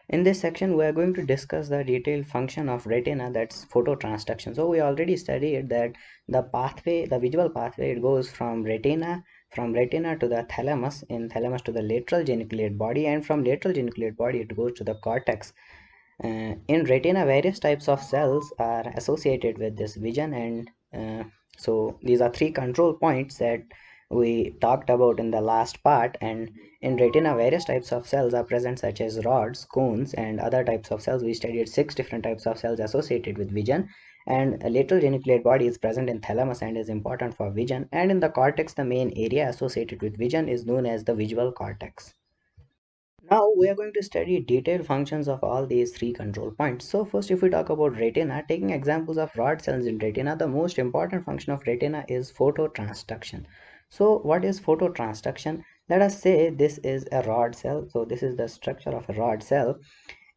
In this section, we are going to discuss the detailed function of retina, that's phototransduction. So we already studied that the pathway, the visual pathway, it goes from retina to the thalamus, in thalamus to the lateral geniculate body, and from lateral geniculate body it goes to the cortex. In retina, various types of cells are associated with this vision, and so these are three control points that we talked about in the last part. And in retina, various types of cells are present, such as rods, cones, and other types of cells. We studied six different types of cells associated with vision. And a lateral geniculate body is present in thalamus and is important for vision. And in the cortex, the main area associated with vision is known as the visual cortex. Now we are going to study detailed functions of all these three control points. So first, if we talk about retina, taking examples of rod cells in retina, the most important function of retina is phototransduction. So what is phototransduction? Let us say this is a rod cell. So this is the structure of a rod cell.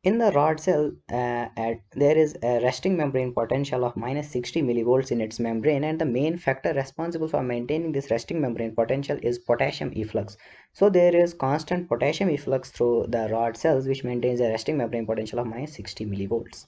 In the rod cell, there is a resting membrane potential of minus 60 millivolts in its membrane, and the main factor responsible for maintaining this resting membrane potential is potassium efflux. So there is constant potassium efflux through the rod cells, which maintains a resting membrane potential of minus 60 millivolts.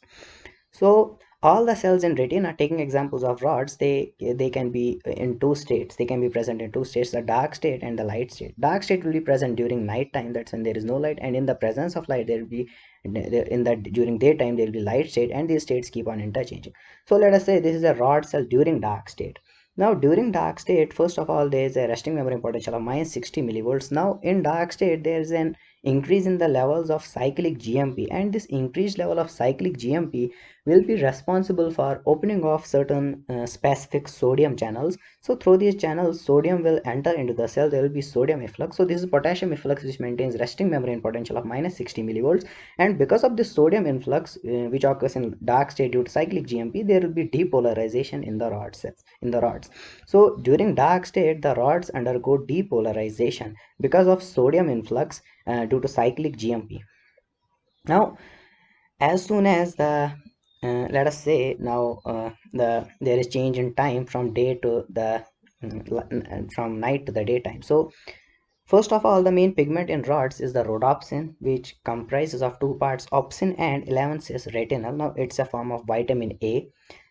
So all the cells in retina, taking examples of rods, they can be in two states. They can be present in two states: the dark state and the light state. Dark state will be present during night time, that's when there is no light, and in the presence of light there will be in that during daytime there will be light state, and these states keep on interchanging. So let us say this is a rod cell during dark state. Now during dark state, first of all, there is a resting membrane potential of minus 60 millivolts. Now in dark state there is an increase in the levels of cyclic GMP, and this increased level of cyclic GMP will be responsible for opening of certain specific sodium channels. So through these channels, sodium will enter into the cell. There will be sodium efflux. So this is potassium efflux, which maintains resting membrane potential of minus 60 millivolts. And because of this sodium influx, which occurs in dark state due to cyclic GMP, there will be depolarization in the rod cells, in the rods. So during dark state, the rods undergo depolarization because of sodium influx due to cyclic GMP. Now, as soon as let us say now there is change in time from day to the from night to the daytime. So first of all, the main pigment in rods is the rhodopsin, which comprises of two parts, opsin and 11-cis retinal. Now it's a form of vitamin A.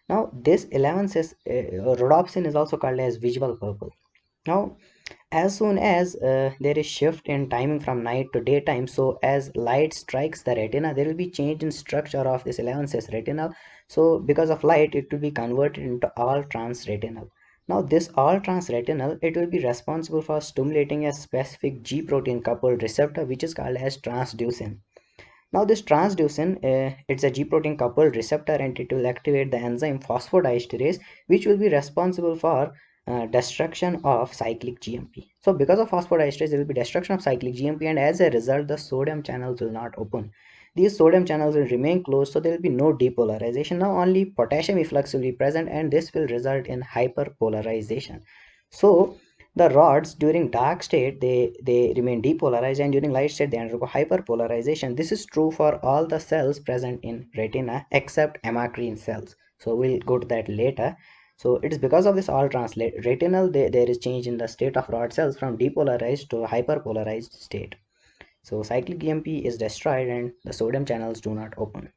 Now this 11-cis rhodopsin is also called as visual purple. Now as soon as there is shift in timing from night to daytime, so as light strikes the retina, there will be change in structure of this 11-cis retinal. So because of light, it will be converted into all trans retinal. Now this all trans retinal, it will be responsible for stimulating a specific G protein coupled receptor, which is called as transducin. Now this transducin, it's a G protein coupled receptor, and it will activate the enzyme phosphodiesterase, which will be responsible for destruction of cyclic GMP. So because of phosphodiesterase, there will be destruction of cyclic GMP, and as a result, the sodium channels will not open. These sodium channels will remain closed, so there will be no depolarization. Now only potassium efflux will be present, and this will result in hyperpolarization. So the rods during dark state, they remain depolarized, and during light state they undergo hyperpolarization. This is true for all the cells present in retina except hemacrine cells. So we'll go to that later. So it is because of this all translate retinal, there is change in the state of rod cells from depolarized to hyperpolarized state. So cyclic GMP is destroyed and the sodium channels do not open.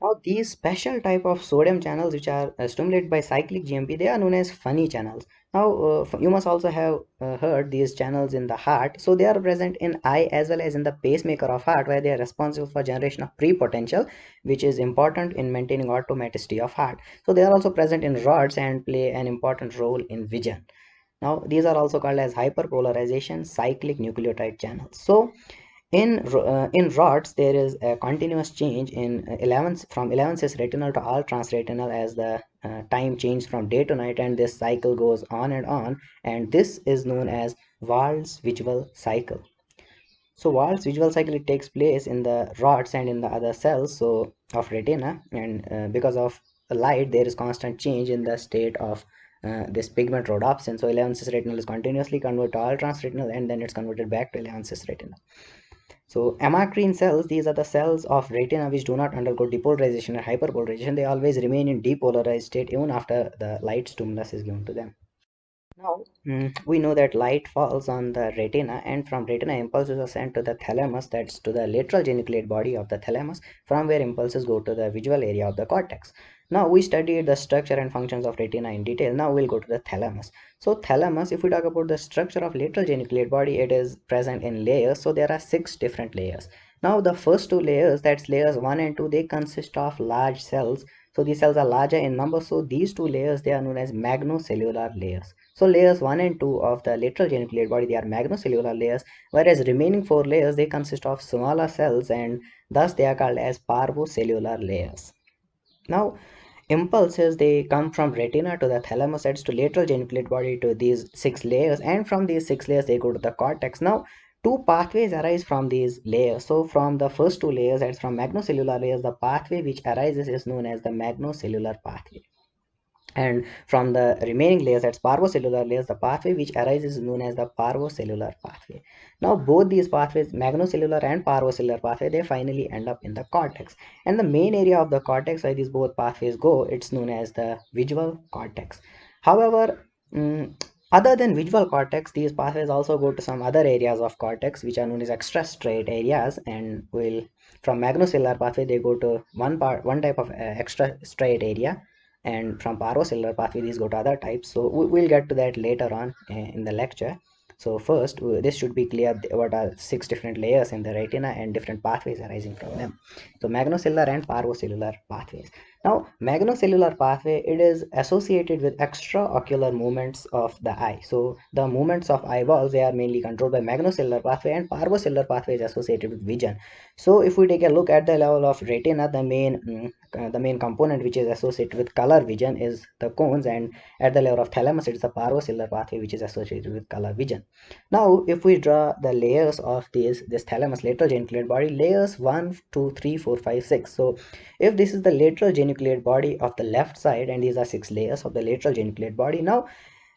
Now these special type of sodium channels, which are stimulated by cyclic GMP, they are known as funny channels. Now you must also have heard these channels in the heart. So they are present in eye as well as in the pacemaker of heart, where they are responsible for generation of pre-potential, which is important in maintaining automaticity of heart. So they are also present in rods and play an important role in vision. Now these are also called as hyperpolarization cyclic nucleotide channels. So in rods, there is a continuous change in 11 from 11-cis retinal to all transretinal as the time changes from day to night, and this cycle goes on, and this is known as Wald's visual cycle. So Wald's visual cycle, it takes place in the rods and in the other cells so of retina, and because of the light, there is constant change in the state of this pigment rhodopsin. So 11-cis retinal is continuously converted to all transretinal, and then it's converted back to 11-cis retinal. So amacrine cells, these are the cells of retina which do not undergo depolarization or hyperpolarization. They always remain in depolarized state even after the light stimulus is given to them. Now, we know that light falls on the retina, and from retina, impulses are sent to the thalamus, that's to the lateral geniculate body of the thalamus, from where impulses go to the visual area of the cortex. Now, we studied the structure and functions of retina in detail. Now, we'll go to the thalamus. So, thalamus, if we talk about the structure of lateral geniculate body, it is present in layers. So, there are 6 different layers. Now, the first 2 layers, that's layers 1 and 2, they consist of large cells. So, these cells are larger in number. So, these 2 layers, they are known as magnocellular layers. So layers 1 and 2 of the lateral geniculate body, they are magnocellular layers, whereas remaining 4 layers, they consist of smaller cells, and thus they are called as parvocellular layers. Now, impulses, they come from retina to the thalamus, that's to lateral geniculate body to these 6 layers, and from these 6 layers they go to the cortex. Now, 2 pathways arise from these layers. So from the first 2 layers, that's from magnocellular layers, the pathway which arises is known as the magnocellular pathway, and from the remaining layers, that's parvocellular layers, the pathway which arises is known as the parvocellular pathway. Now both these pathways, magnocellular and parvocellular pathway, they finally end up in the cortex, and the main area of the cortex where these both pathways go, it's known as the visual cortex. However, other than visual cortex, these pathways also go to some other areas of cortex which are known as extrastriate areas, and will from magnocellular pathway they go to one type of extrastriate area, and from parvocellular pathway these go to other types. So we'll get to that later on in the lecture. So first, this should be clear what are 6 different layers in the retina and different pathways arising from them. So magnocellular and parvocellular pathways. Now, magnocellular pathway, it is associated with extraocular movements of the eye. So the movements of eyeballs, they are mainly controlled by magnocellular pathway, and parvocellular pathway is associated with vision. So if we take a look at the level of retina, the main component which is associated with color vision is the cones, and at the level of thalamus, it is the parvocellular pathway which is associated with color vision. Now, if we draw the layers of this thalamus lateral geniculate body, layers 1, 2, 3, 4, 5, 6. So if this is the lateral geniculate body of the left side, and these are 6 layers of the lateral geniculate body, now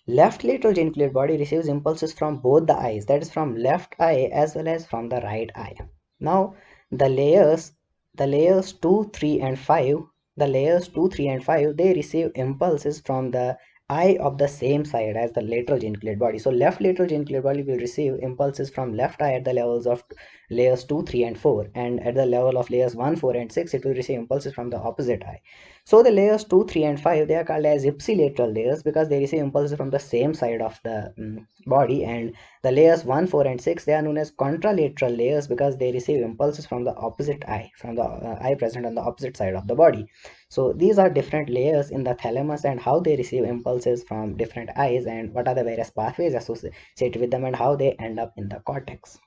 left lateral geniculate body receives impulses from both the eyes, that is from left eye as well as from the right eye. Now the layers 2, 3 and 5, the layers 2, 3 and 5, they receive impulses from the eye of the same side as the lateral geniculate body. So left lateral geniculate body will receive impulses from left eye at the levels of layers 2, 3 and 4, and at the level of layers 1, 4 and 6, it will receive impulses from the opposite eye. So the layers 2, 3 and 5, they are called as ipsilateral layers because they receive impulses from the same side of the body, and the layers 1, 4 and 6, they are known as contralateral layers because they receive impulses from the opposite eye, from the eye present on the opposite side of the body. So these are different layers in the thalamus, and how they receive impulses from different eyes, and what are the various pathways associated with them, and how they end up in the cortex.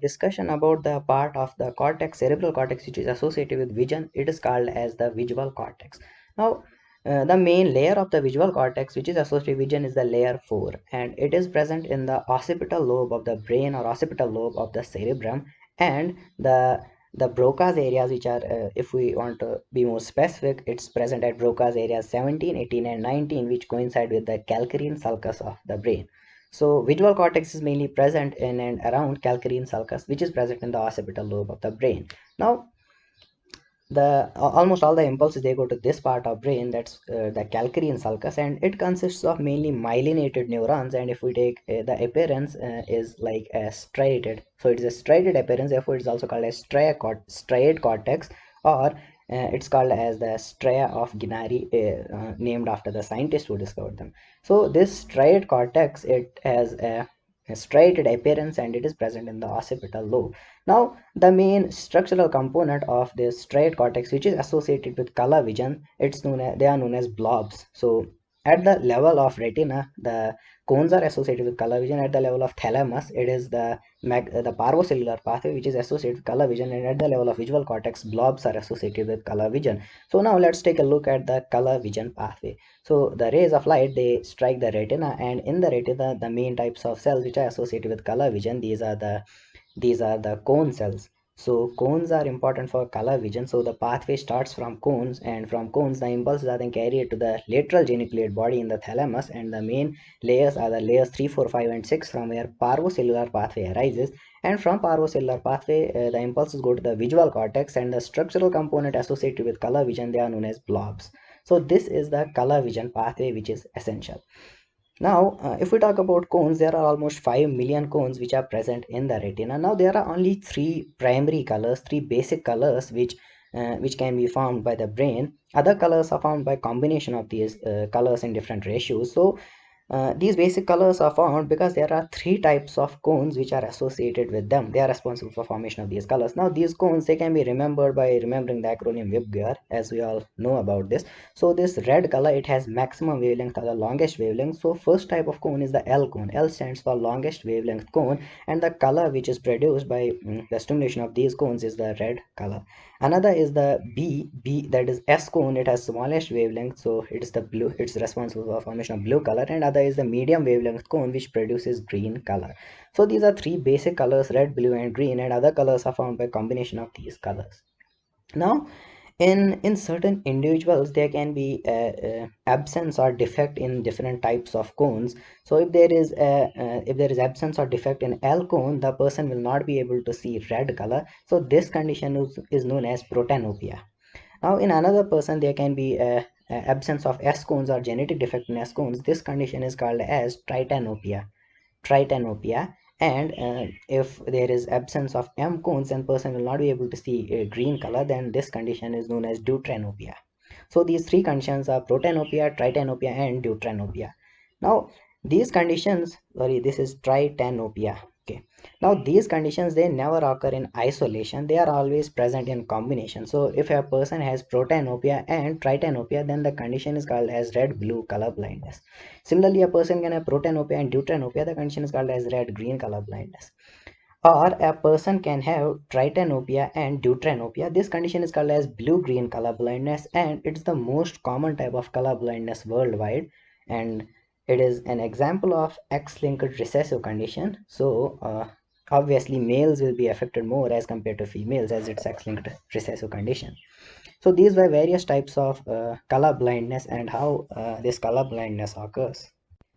Discussion about the part of the cortex, cerebral cortex, which is associated with vision, it is called as the visual cortex. Now, the main layer of the visual cortex which is associated with vision is the layer 4, and it is present in the occipital lobe of the brain or occipital lobe of the cerebrum, and the Broca's areas, which are, if we want to be more specific, it's present at Broca's areas 17, 18 and 19, which coincide with the calcarine sulcus of the brain. So visual cortex is mainly present in and around calcarine sulcus, which is present in the occipital lobe of the brain. Now, the almost all the impulses, they go to this part of brain, that's the calcarine sulcus, and it consists of mainly myelinated neurons. And if we take the appearance is like a striated, so it is a striated appearance, therefore it is also called as striate cortex, or it's called as the stria of Guinari, named after the scientist who discovered them. So this striate cortex, it has a striated appearance, and it is present in the occipital lobe. Now, the main structural component of this striate cortex, which is associated with color vision, they are known as blobs. So at the level of retina, the cones are associated with color vision. At the level of thalamus, it is the parvocellular pathway which is associated with color vision, and at the level of visual cortex, blobs are associated with color vision. So now let's take a look at the color vision pathway. So the rays of light, they strike the retina, and in the retina, the main types of cells which are associated with color vision, these are the cone cells. So cones are important for color vision. So the pathway starts from cones, and from cones the impulses are then carried to the lateral geniculate body in the thalamus, and the main layers are the layers 3, 4, 5 and 6, from where parvocellular pathway arises. And from parvocellular pathway, the impulses go to the visual cortex, and the structural component associated with color vision, they are known as blobs. So this is the color vision pathway which is essential. Now, if we talk about cones, there are almost 5 million cones which are present in the retina. Now, there are only three primary colors, three basic colors which can be formed by the brain. Other colors are formed by combination of these colors in different ratios. So, these basic colors are found because there are three types of cones which are associated with them. They are responsible for formation of these colors. Now, these cones, they can be remembered by remembering the acronym WIBGYOR, as we all know about this. So this red color, it has maximum wavelength or the longest wavelength. So first type of cone is the L cone. L stands for longest wavelength cone, and the color which is produced by the stimulation of these cones is the red color. Another is the B, that is S cone. It has smallest wavelength, so it is the blue. It's responsible for formation of blue color. And other is the medium wavelength cone, which produces green color. So these are three basic colors: red, blue, and green. And other colors are found by combination of these colors. Now, in certain individuals, there can be absence or defect in different types of cones. So if there is absence or defect in L cone, the person will not be able to see red color. So this condition is known as protanopia. Now, in another person, there can be absence of S cones or genetic defect in S cones. This condition is called as tritanopia. And if there is absence of M cones and person will not be able to see a green color, then this condition is known as deuteranopia. So these three conditions are protanopia, tritanopia, and deuteranopia. Now these conditions, sorry, this is tritanopia. Okay, now these conditions, they never occur in isolation, they are always present in combination. So if a person has protanopia and tritanopia, then the condition is called as red blue color blindness. Similarly, a person can have protanopia and deuteranopia, the condition is called as red green color blindness. Or a person can have tritanopia and deuteranopia, this condition is called as blue green color blindness, and it's the most common type of color blindness worldwide, and it is an example of X-linked recessive condition. So obviously males will be affected more as compared to females, as it's X-linked recessive condition. So these were various types of color blindness and how this color blindness occurs.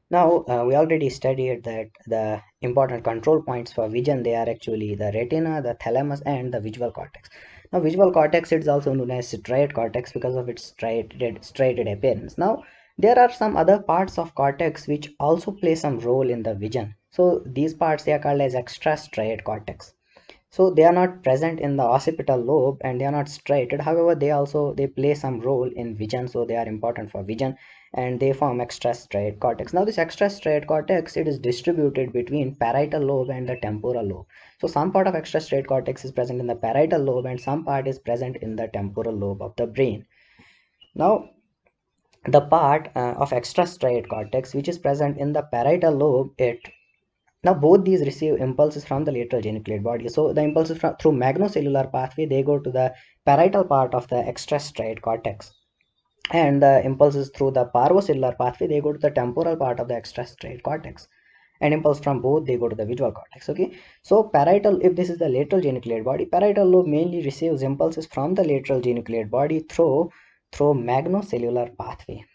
Now, we already studied that the important control points for vision, they are actually the retina, the thalamus, and the visual cortex. Now, visual cortex is also known as striate cortex because of its striated appearance. Now, there are some other parts of cortex which also play some role in the vision. So these parts, they are called as extrastriate cortex. So they are not present in the occipital lobe and they are not striated. However, they play some role in vision, so they are important for vision, and they form extrastriate cortex. Now this extrastriate cortex, it is distributed between parietal lobe and the temporal lobe. So some part of extrastriate cortex is present in the parietal lobe and some part is present in the temporal lobe of the brain. Now the part of extrastriate cortex which is present in the parietal lobe, it now both these receive impulses from the lateral geniculate body. So the impulses through magnocellular pathway, they go to the parietal part of the extrastriate cortex, and the impulses through the parvocellular pathway, they go to the temporal part of the extrastriate cortex, and impulse from both, they go to the visual cortex. Okay, so parietal, if this is the lateral geniculate body, parietal lobe mainly receives impulses from the lateral geniculate body through magnocellular pathway.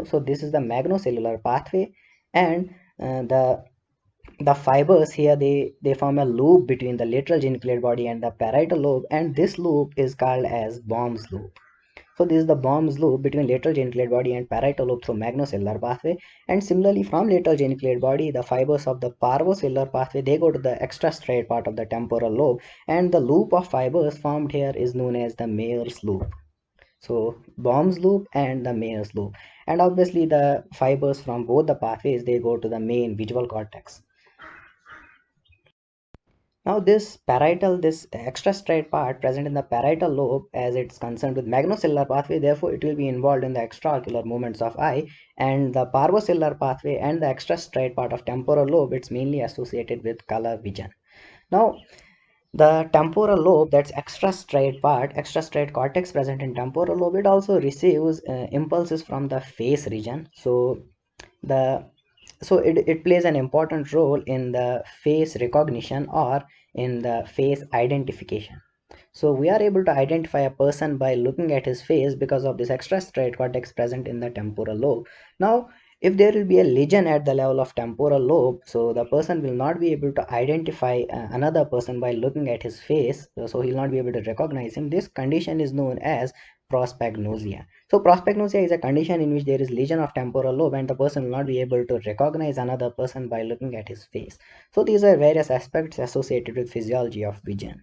So this is the magnocellular pathway, and the fibers here, they form a loop between the lateral geniculate body and the parietal lobe, and this loop is called as Baum's loop. So this is the Baum's loop between lateral geniculate body and parietal lobe through magnocellular pathway. And similarly, from lateral geniculate body, the fibers of the parvocellular pathway, they go to the extrastriate part of the temporal lobe, and the loop of fibers formed here is known as the Mayer's loop. So Baum's loop and the Mayer's loop, and obviously the fibers from both the pathways, they go to the main visual cortex. Now this extrastriate part present in the parietal lobe, as it's concerned with magnocellular pathway, therefore it will be involved in the extraocular movements of eye, and the parvocellular pathway and the extrastriate part of temporal lobe, it's mainly associated with color vision. Now the temporal lobe, that's extrastriate cortex present in temporal lobe, it also receives impulses from the face region. So the it plays an important role in the face recognition or in the face identification. So we are able to identify a person by looking at his face because of this extrastriate cortex present in the temporal lobe. Now if there will be a lesion at the level of temporal lobe, so the person will not be able to identify another person by looking at his face, so he'll not be able to recognize him. This condition is known as prosopagnosia. So prosopagnosia is a condition in which there is lesion of temporal lobe and the person will not be able to recognize another person by looking at his face. So these are various aspects associated with physiology of vision.